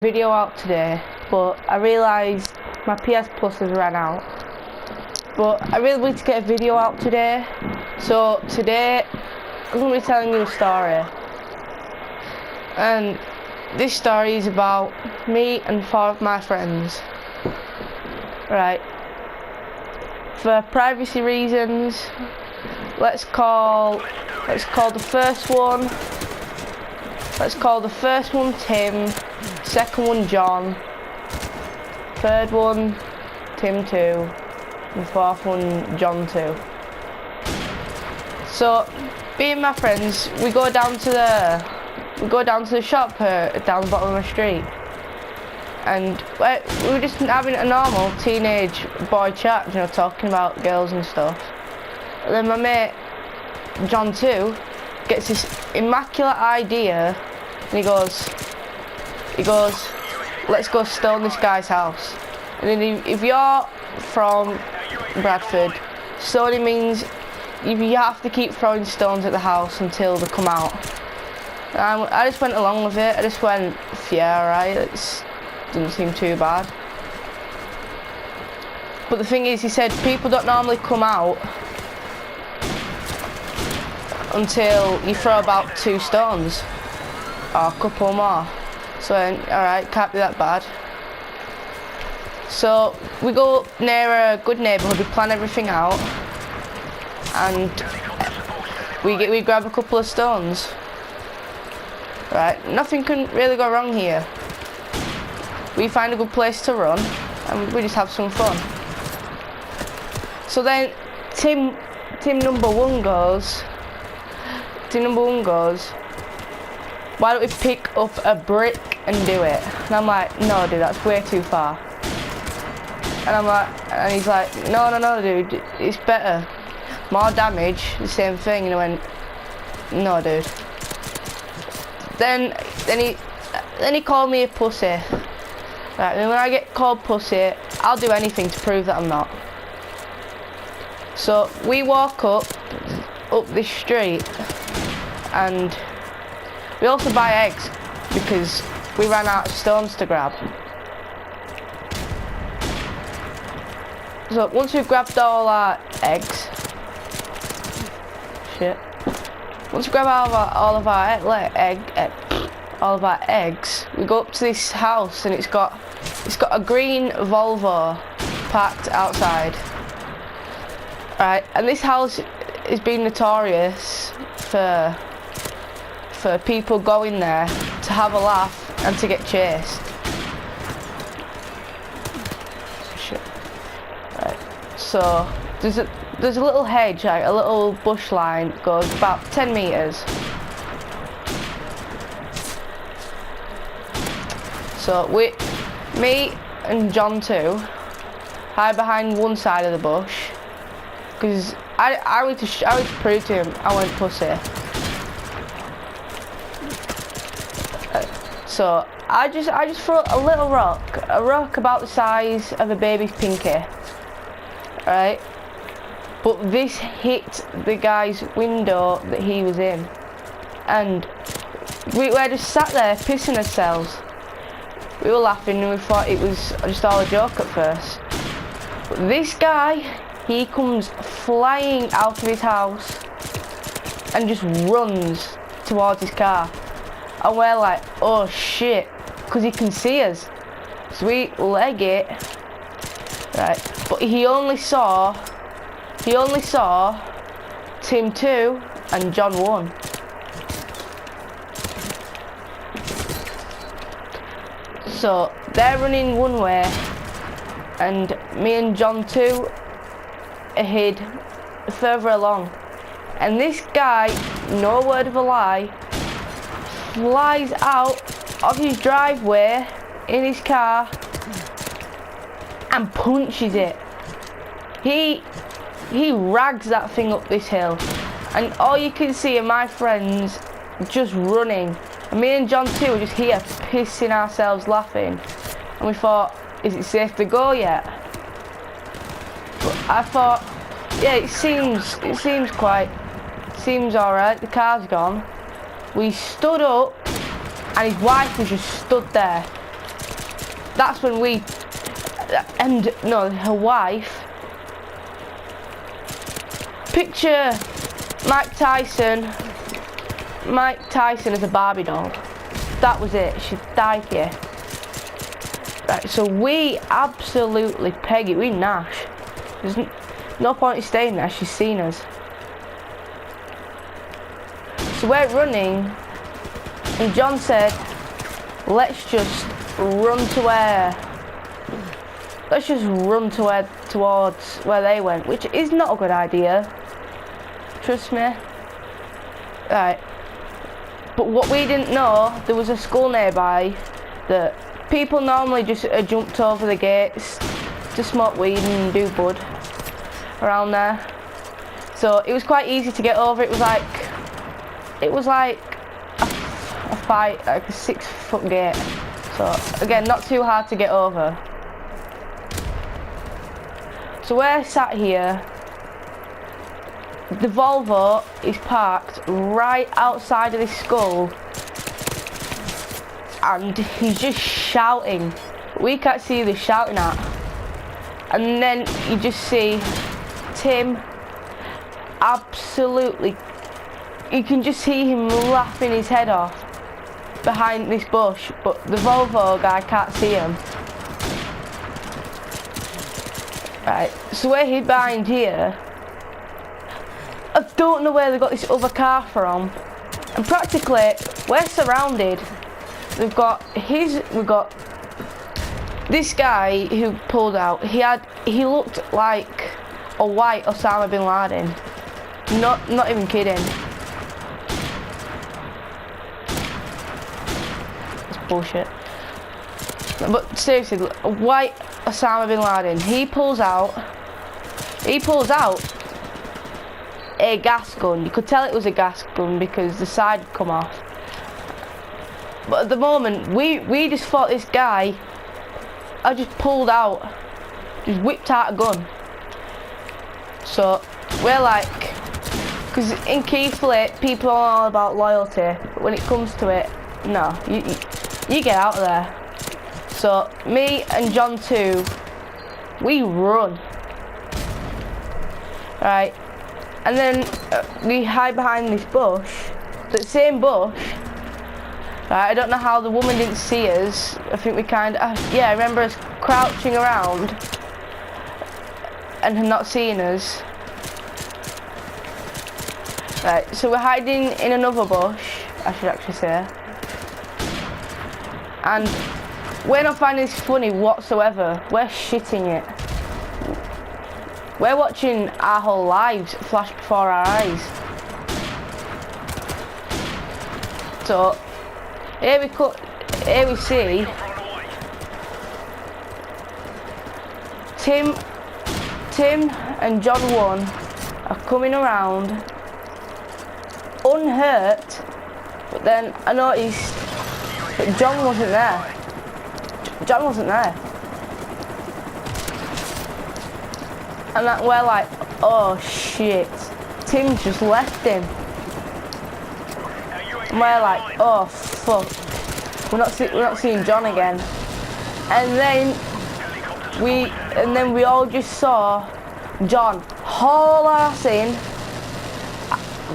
Video out today, but I realised my PS Plus has ran out. But I really wanted to get a video out today, so today I'm going to be telling you a story. And this story is about me and 4 of my friends. Right. For privacy reasons, let's call the first one. Let's call the first one Tim, second one John, third one Tim 2, and fourth one John 2. So, me and my friends, we go down to the shop down the bottom of the street, and we were just having a normal teenage boy chat, you know, talking about girls and stuff. And then my mate John 2 gets this immaculate idea, and he goes, let's go stone this guy's house. And then if you're from Bradford, stoning means you have to keep throwing stones at the house until they come out. And I just went along with it. I just went, yeah, alright, it doesn't seem too bad. But the thing is, he said people don't normally come out until you throw about 2 stones, or a couple more. So, alright, can't be that bad. So, we go near a good neighbourhood, we plan everything out, and we grab a couple of stones. Right, nothing can really go wrong here. We find a good place to run, and we just have some fun. So then, Tim number one goes, why don't we pick up a brick and do it? And I'm like, no dude, that's way too far. And he's like, no dude, it's better. More damage, the same thing. And I went, no dude. Then he called me a pussy. Right, and when I get called pussy, I'll do anything to prove that I'm not. So we walk up this street, and we also buy eggs because we ran out of stones to grab. So once we've grabbed all our eggs, once we grab all of our eggs, we go up to this house, and it's got a green Volvo parked outside. Right, and this house has been notorious for people going there to have a laugh and to get chased. Shit. Right. So there's a little hedge, like a little bush line that goes about 10 meters. So me and John 2 hide behind one side of the bush, because I wanted to prove to him I went pussy. So I just threw a little rock, about the size of a baby's pinky, right? But this hit the guy's window that he was in, and we were just sat there pissing ourselves. We were laughing and we thought it was just all a joke at first. But this guy, he comes flying out of his house and just runs towards his car. And we're like, oh shit, because he can see us. So we leg it, right? But he only saw Tim 2 and John 1. So they're running one way, and me and John 2 are hid further along. And this guy, no word of a lie, flies out of his driveway in his car and punches it. He rags that thing up this hill, and all you can see are my friends just running, and me and John 2 are just here pissing ourselves laughing. And we thought, is it safe to go yet? But I thought, yeah, it seems alright. The car's gone. We stood up, and his wife was just stood there, that's when we, and no, her wife. Picture Mike Tyson as a Barbie doll. That was it. She died here. Right, so we absolutely peg it. We nash. There's no point in staying there. She's seen us. So we're running, and John said, "Let's just run to where. Let's just run to where towards where they went," which is not a good idea. Trust me. Right. But what we didn't know, there was a school nearby that people normally just jumped over the gates to smoke weed and do bud around there. So it was quite easy to get over. It was like a fight, like a 6-foot gate. So again, not too hard to get over. So we're sat here. The Volvo is parked right outside of this school, and he's just shouting. We can't see who they're shouting at. And then you just see Tim absolutely, you can just see him laughing his head off behind this bush, but the Volvo guy can't see him. Right, so we're hid behind here. I don't know where they got this other car from, and practically we're surrounded. We've got this guy who pulled out. He looked like a white Osama bin Laden. Not even kidding. It's bullshit. But seriously, a white Osama bin Laden. He pulls out a gas gun. You could tell it was a gas gun because the side had come off. But at the moment, we just thought this guy, I just pulled out, just whipped out a gun. So we're like, because in Keighley, people are all about loyalty, but when it comes to it, no, you get out of there. So me and John too, we run. Right. And then we hide behind this bush, that same bush. Right, I don't know how the woman didn't see us. I think we yeah, I remember us crouching around and her not seeing us. Right, so we're hiding in another bush, I should actually say. And we're not finding this funny whatsoever. We're shitting it. We're watching our whole lives flash before our eyes. So here we see Tim and John 1 are coming around unhurt, but then I noticed that John wasn't there. John wasn't there. And that we're like, oh shit, Tim's just left him. And we're like, oh fuck, we're not seeing John again. And then we all just saw John haul ass in,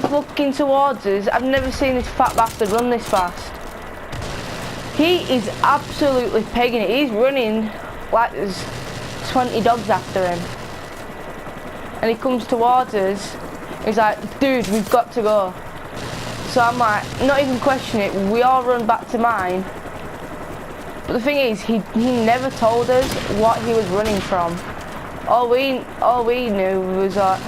fucking towards us. I've never seen this fat bastard run this fast. He is absolutely pegging it. He's running like there's 20 dogs after him. And he comes towards us. He's like, dude, we've got to go. So I'm like, not even questioning it. We all run back to mine. But the thing is, he never told us what he was running from. All we knew was that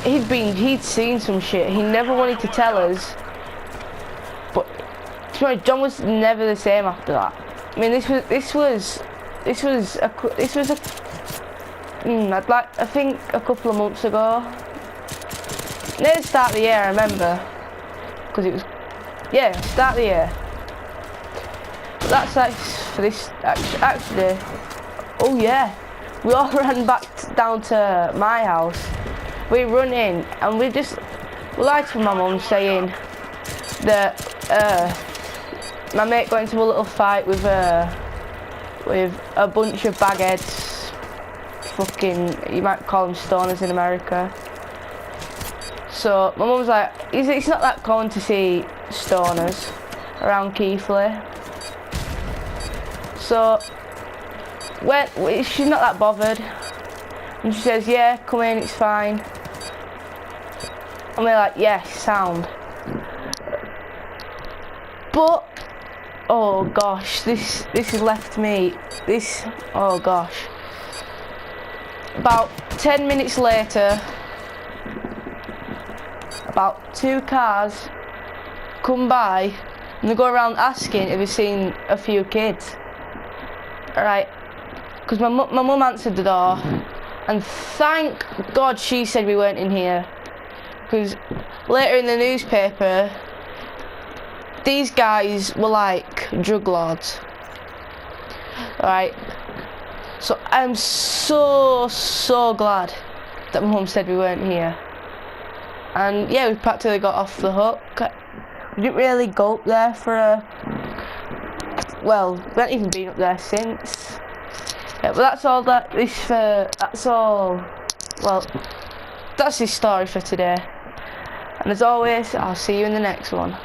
he'd seen some shit. He never wanted to tell us. But to be honest, John was never the same after that. I mean, this was I think a couple of months ago. Near the start of the year, I remember. Because it was, yeah, start of the year. But that's like for this, actually, oh yeah. We all ran back down to my house. We run in and we lied to my mum saying that my mate got into a little fight with with a bunch of bagheads. Fucking, you might call them stoners in America. So my mum's like, it's not that common to see stoners around Keighley. So she's not that bothered, and she says, yeah, come in, it's fine. And we're like, yes, sound. But oh gosh, this has left me oh gosh. About 10 minutes later, about 2 cars come by and they go around asking if they've seen a few kids. Alright, because my mum answered the door, and thank God she said we weren't in here, because later in the newspaper these guys were like drug lords. Alright, so I'm so glad that my mum said we weren't here. And yeah, we practically got off the hook. We didn't really go up there for well, we haven't even been up there since. Yeah, but that's all well, that's his story for today. And as always, I'll see you in the next one.